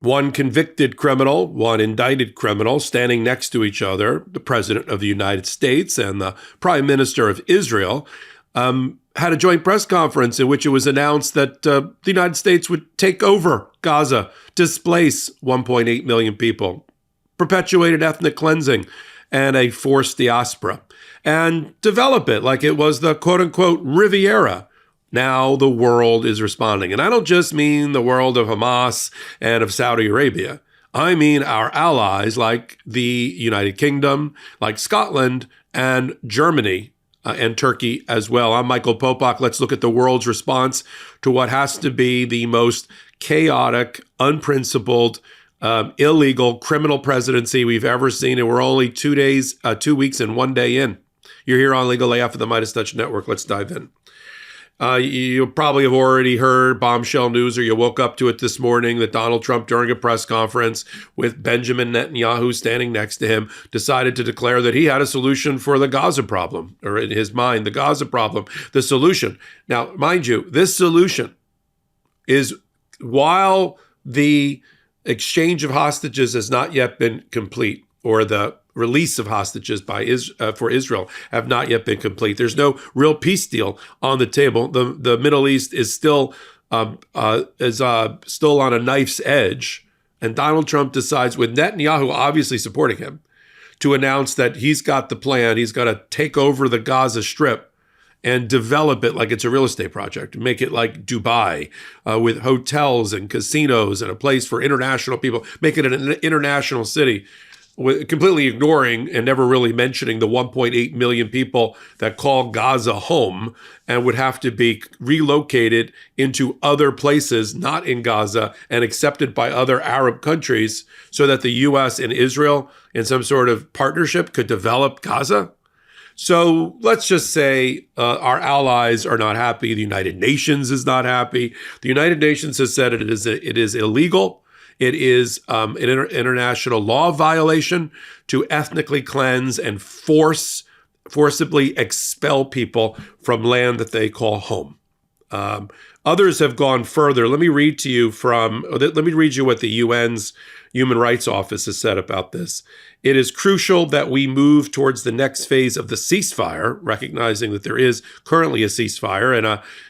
one convicted criminal, one indicted criminal standing next to each other, the President of the United States and the Prime Minister of Israel, had a joint press conference in which it was announced that the United States would take over Gaza, displace 1.8 million people, perpetuated ethnic cleansing and a forced diaspora, and develop it like it was the quote-unquote Riviera. Now the world is responding. And I don't just mean the world of Hamas and of Saudi Arabia. I mean our allies like the United Kingdom, like Scotland and Germany and Turkey as well. I'm Michael Popok. Let's look at the world's response to what has to be the most chaotic, unprincipled, illegal criminal presidency we've ever seen. And we're only 2 weeks and 1 day in. You're here on Legal AF of the MeidasTouch Network. Let's dive in. You probably have already heard bombshell news, or you woke up to it this morning, that Donald Trump, during a press conference with Benjamin Netanyahu standing next to him, decided to declare that he had a solution for the Gaza problem, or in his mind, the Gaza problem, the solution. Now, mind you, this solution is, while the exchange of hostages has not yet been complete, or the release of hostages for Israel have not yet been complete. There's no real peace deal on the table. The Middle East is still on a knife's edge, and Donald Trump decides, with Netanyahu obviously supporting him, to announce that he's got the plan. He's got to take over the Gaza Strip and develop it like it's a real estate project, make it like Dubai, with hotels and casinos and a place for international people, make it an international city, completely ignoring and never really mentioning the 1.8 million people that call Gaza home and would have to be relocated into other places, not in Gaza, and accepted by other Arab countries so that the U.S. and Israel, in some sort of partnership, could develop Gaza. So let's just say our allies are not happy. The United Nations is not happy. The United Nations has said it is illegal. It is an international law violation to ethnically cleanse and forcibly expel people from land that they call home. Others have gone further. Let me read you what the UN's Human Rights Office has said about this. It is crucial that we move towards the next phase of the ceasefire, recognizing that there is currently a ceasefire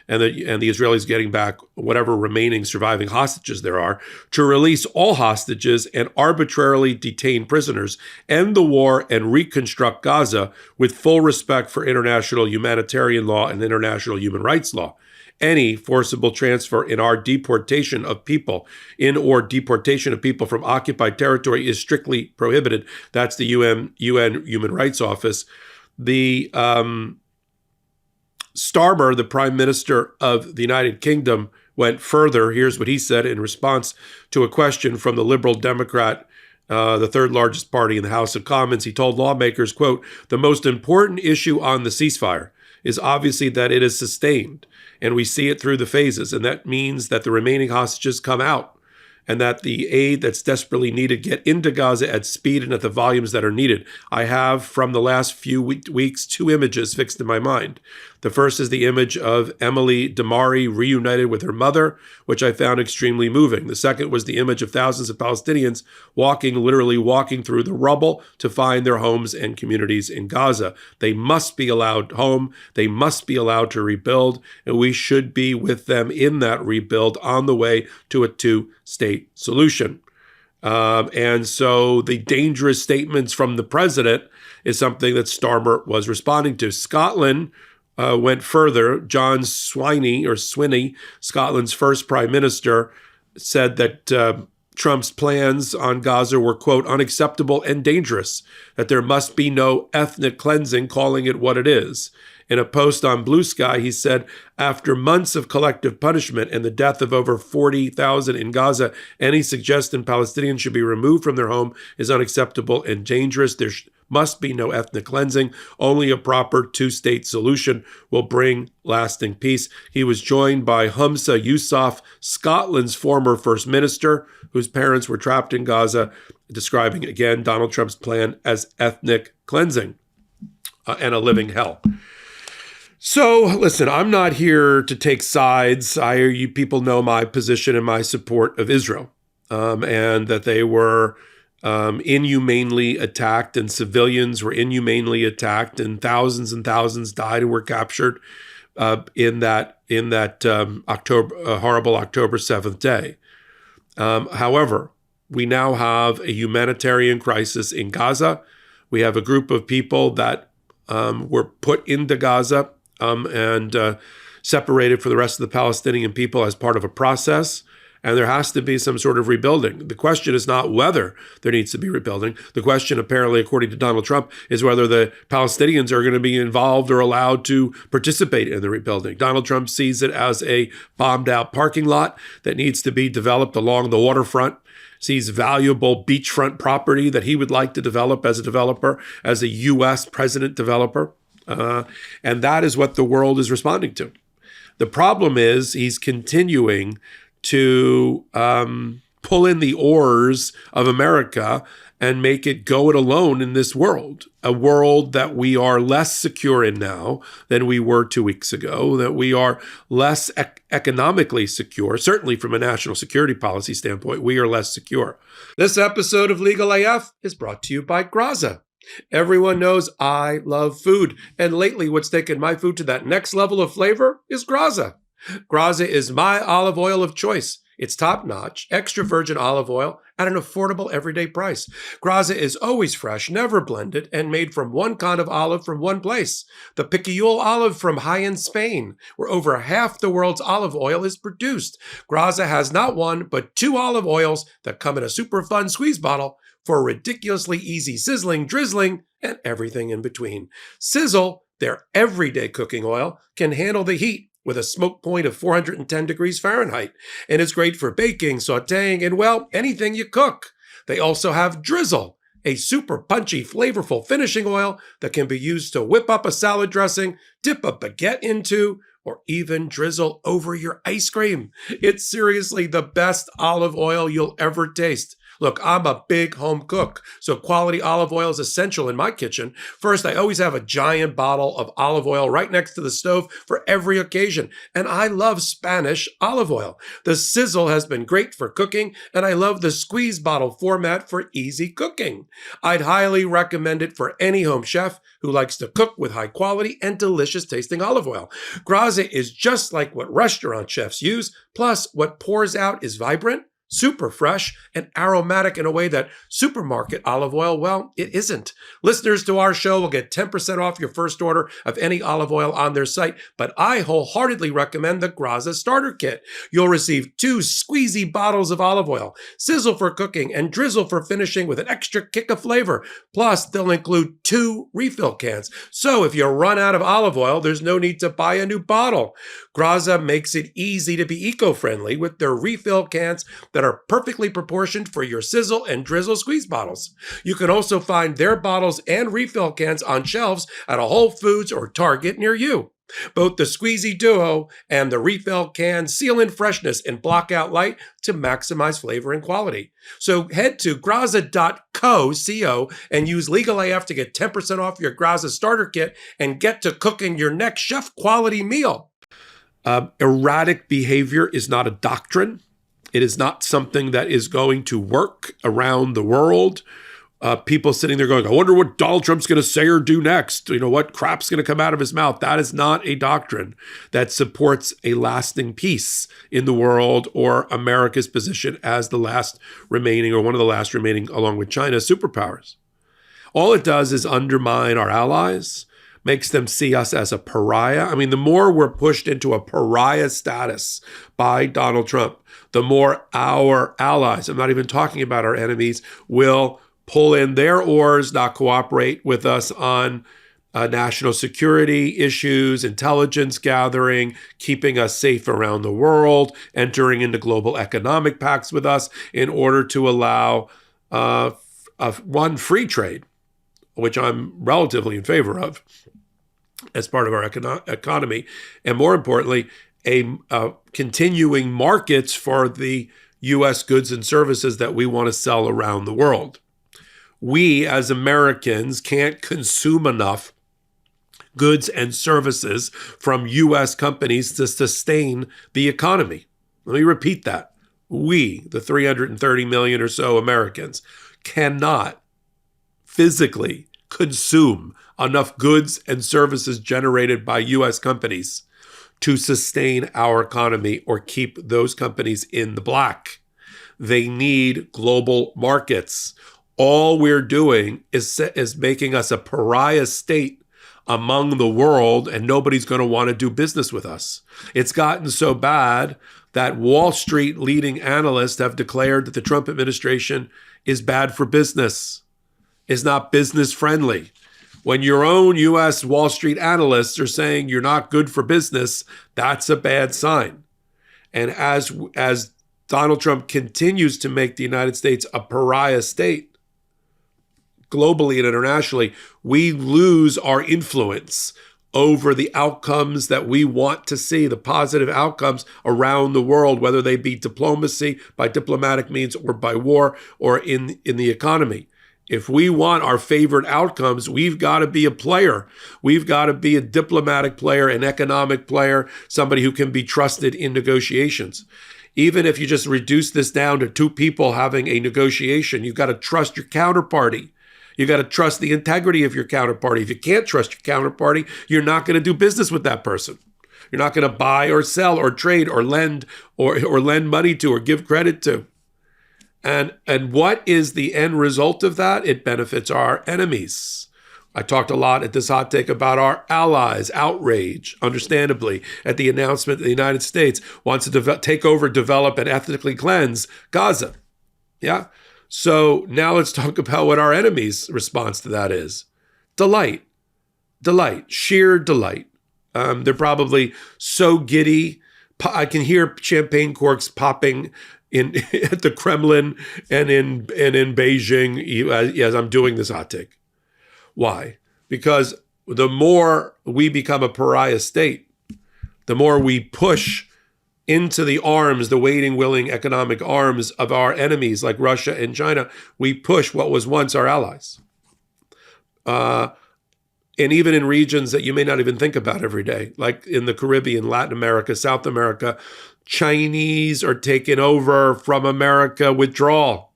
and the Israelis getting back whatever remaining surviving hostages there are, to release all hostages and arbitrarily detain prisoners, end the war, and reconstruct Gaza with full respect for international humanitarian law and international human rights law. Any forcible transfer or deportation of people from occupied territory is strictly prohibited. That's the UN Human Rights Office. The Starmer, the Prime Minister of the United Kingdom, went further. Here's what he said in response to a question from the Liberal Democrat, the third largest party in the House of Commons. He told lawmakers, quote, "The most important issue on the ceasefire is obviously that it is sustained, and we see it through the phases, and that means that the remaining hostages come out, and that the aid that's desperately needed get into Gaza at speed and at the volumes that are needed. I have, from the last few weeks, 2 images fixed in my mind. The first is the image of Emily Damari reunited with her mother, which I found extremely moving. The second was the image of thousands of Palestinians literally walking through the rubble to find their homes and communities in Gaza. They must be allowed home. They must be allowed to rebuild, and we should be with them in that rebuild on the way to a 2-state solution." And so the dangerous statements from the president is something that Starmer was responding to. Scotland went further. John Swinney, Scotland's first prime minister, said that Trump's plans on Gaza were, quote, "unacceptable and dangerous, that there must be no ethnic cleansing," calling it what it is. In a post on Blue Sky, he said, "After months of collective punishment and the death of over 40,000 in Gaza, any suggestion Palestinians should be removed from their home is unacceptable and dangerous. There must be no ethnic cleansing. Only a proper 2-state solution will bring lasting peace." He was joined by Humza Yousaf, Scotland's former first minister, whose parents were trapped in Gaza, describing again Donald Trump's plan as ethnic cleansing and a living hell. So, listen, I'm not here to take sides. You people know my position and my support of Israel. and that they were inhumanely attacked, and civilians were inhumanely attacked, and thousands died and were captured in that horrible October 7th day. However, we now have a humanitarian crisis in Gaza. We have a group of people that were put into Gaza and separated from the rest of the Palestinian people as part of a process. And there has to be some sort of rebuilding. The question is not whether there needs to be rebuilding. The question, apparently, according to Donald Trump, is whether the Palestinians are going to be involved or allowed to participate in the rebuilding. Donald Trump sees it as a bombed-out parking lot that needs to be developed along the waterfront, sees valuable beachfront property that he would like to develop as a developer, as a U.S. president developer. And that is what the world is responding to. The problem is he's continuing to pull in the oars of America and make it go it alone in this world, a world that we are less secure in now than we were 2 weeks ago, that we are less economically secure, certainly from a national security policy standpoint, we are less secure. This episode of Legal AF is brought to you by Gaza. Everyone knows I love food, and lately what's taken my food to that next level of flavor is Gaza. Gaza is my olive oil of choice. It's top-notch, extra virgin olive oil at an affordable everyday price. Gaza is always fresh, never blended, and made from one kind of olive from one place. The Piquillol olive from high-end Spain, where over half the world's olive oil is produced. Gaza has not one, but 2 olive oils that come in a super fun squeeze bottle for ridiculously easy sizzling, drizzling, and everything in between. Sizzle, their everyday cooking oil, can handle the heat with a smoke point of 410 degrees Fahrenheit. And it's great for baking, sautéing, and, well, anything you cook. They also have Drizzle, a super punchy, flavorful finishing oil that can be used to whip up a salad dressing, dip a baguette into, or even drizzle over your ice cream. It's seriously the best olive oil you'll ever taste. Look, I'm a big home cook, so quality olive oil is essential in my kitchen. First, I always have a giant bottle of olive oil right next to the stove for every occasion, and I love Spanish olive oil. The sizzle has been great for cooking, and I love the squeeze bottle format for easy cooking. I'd highly recommend it for any home chef who likes to cook with high quality and delicious tasting olive oil. Gaza is just like what restaurant chefs use, plus what pours out is vibrant, super fresh, and aromatic in a way that supermarket olive oil, well, it isn't. Listeners to our show will get 10% off your first order of any olive oil on their site, but I wholeheartedly recommend the Gaza Starter Kit. You'll receive 2 squeezy bottles of olive oil, sizzle for cooking, and drizzle for finishing with an extra kick of flavor. Plus, they'll include 2 refill cans. So if you run out of olive oil, there's no need to buy a new bottle. Gaza makes it easy to be eco-friendly with their refill cans that are perfectly proportioned for your sizzle and drizzle squeeze bottles. You can also find their bottles and refill cans on shelves at a Whole Foods or Target near you. Both the Squeezy Duo and the refill can seal in freshness and block out light to maximize flavor and quality. So head to graza.co, and use Legal AF to get 10% off your Gaza Starter Kit and get to cooking your next chef-quality meal. Erratic behavior is not a doctrine. It is not something that is going to work around the world. People sitting there going, I wonder what Donald Trump's going to say or do next. You know, what crap's going to come out of his mouth. That is not a doctrine that supports a lasting peace in the world or America's position as the last remaining, or one of the last remaining, along with China, superpowers. All it does is undermine our allies, makes them see us as a pariah. I mean, the more we're pushed into a pariah status by Donald Trump, the more our allies, I'm not even talking about our enemies, will pull in their oars, not cooperate with us on national security issues, intelligence gathering, keeping us safe around the world, entering into global economic pacts with us in order to allow one, free trade, which I'm relatively in favor of as part of our economy, and more importantly, a continuing markets for the U.S. goods and services that we want to sell around the world. We, as Americans, can't consume enough goods and services from U.S. companies to sustain the economy. Let me repeat that. we, the 330 million or so Americans, cannot physically consume enough goods and services generated by U.S. companies to sustain our economy or keep those companies in the black. They need global markets. All we're doing is making us a pariah state among the world, and nobody's going to want to do business with us. It's gotten so bad that Wall Street leading analysts have declared that the Trump administration is bad for business, is not business friendly. When your own U.S. Wall Street analysts are saying you're not good for business, that's a bad sign. And as Donald Trump continues to make the United States a pariah state, globally and internationally, we lose our influence over the outcomes that we want to see, the positive outcomes around the world, whether they be diplomacy, by diplomatic means, or by war, or in the economy. If we want our favorite outcomes, we've got to be a player. We've got to be a diplomatic player, an economic player, somebody who can be trusted in negotiations. Even if you just reduce this down to two people having a negotiation, you've got to trust your counterparty. You got to trust the integrity of your counterparty. If you can't trust your counterparty, you're not going to do business with that person. You're not going to buy or sell or trade or lend or lend money to or give credit to. And what is the end result of that? It benefits our enemies. I talked a lot at this hot take about our allies' outrage, understandably, at the announcement that the United States wants to take over, develop, and ethnically cleanse Gaza. Yeah? So now let's talk about what our enemies' response to that is. Delight, sheer delight. They're probably so giddy. I can hear champagne corks popping at the Kremlin and in Beijing as I'm doing this hot take. Why? Because the more we become a pariah state, the more we push into the arms, the waiting, willing economic arms of our enemies like Russia and China, we push what was once our allies. And even in regions that you may not even think about every day, like in the Caribbean, Latin America, South America, Chinese are taking over from America withdrawal.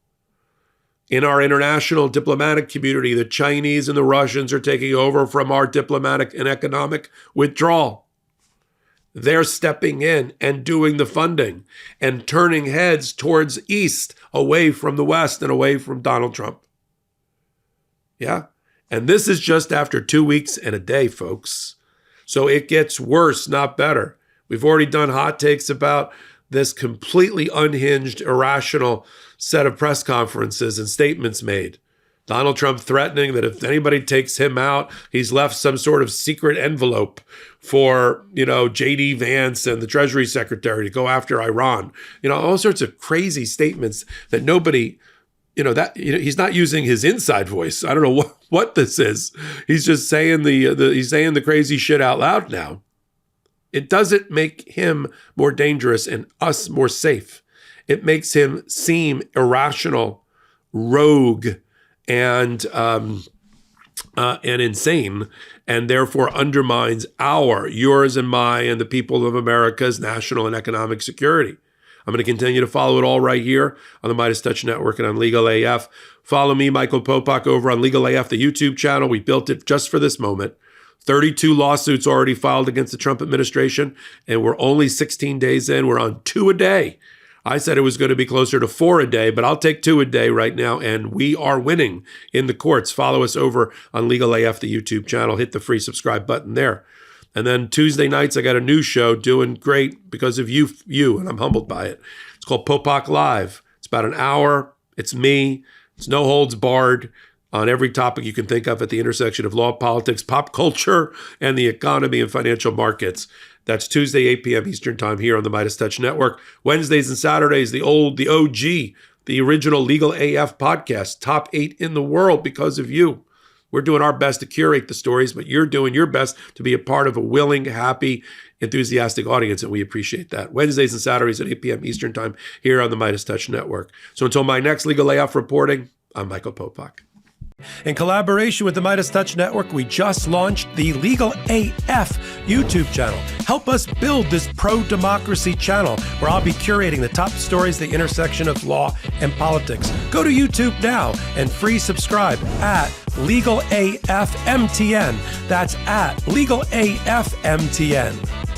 In our international diplomatic community, the Chinese and the Russians are taking over from our diplomatic and economic withdrawal. They're stepping in and doing the funding and turning heads towards East, away from the West and away from Donald Trump. Yeah? And this is just after 2 weeks and a day, folks. So it gets worse, not better. We've already done hot takes about this completely unhinged, irrational set of press conferences and statements made. Donald Trump threatening that if anybody takes him out, he's left some sort of secret envelope for, J.D. Vance and the Treasury Secretary to go after Iran. All sorts of crazy statements that nobody, he's not using his inside voice. I don't know what this is. He's just saying he's saying the crazy shit out loud now. It doesn't make him more dangerous and us more safe. It makes him seem irrational, rogue, and insane, and therefore undermines yours and my, and the people of America's national and economic security. I'm going to continue to follow it all right here on the MeidasTouch Network and on Legal AF. Follow me, Michael Popok, over on Legal AF, the YouTube channel. We built it just for this moment. 32 lawsuits already filed against the Trump administration, and we're only 16 days in. We're on 2 a day. I said it was going to be closer to 4 a day, but I'll take 2 a day right now, and we are winning in the courts. Follow us over on Legal AF, the YouTube channel. Hit the free subscribe button there. And then Tuesday nights, I got a new show doing great because of you, and I'm humbled by it. It's called Popok Live. It's about an hour. It's me. It's no holds barred on every topic you can think of at the intersection of law, politics, pop culture, and the economy and financial markets. That's Tuesday, 8 p.m. Eastern Time here on the MeidasTouch Network. Wednesdays and Saturdays, the OG, the original Legal AF podcast, top 8 in the world because of you. We're doing our best to curate the stories, but you're doing your best to be a part of a willing, happy, enthusiastic audience, and we appreciate that. Wednesdays and Saturdays at 8 p.m. Eastern Time here on the MeidasTouch Network. So until my next Legal AF reporting, I'm Michael Popok. In collaboration with the MeidasTouch Network, we just launched the Legal AF YouTube channel. Help us build this pro-democracy channel where I'll be curating the top stories at the intersection of law and politics. Go to YouTube now and free subscribe at Legal AF MTN. That's at Legal AF MTN.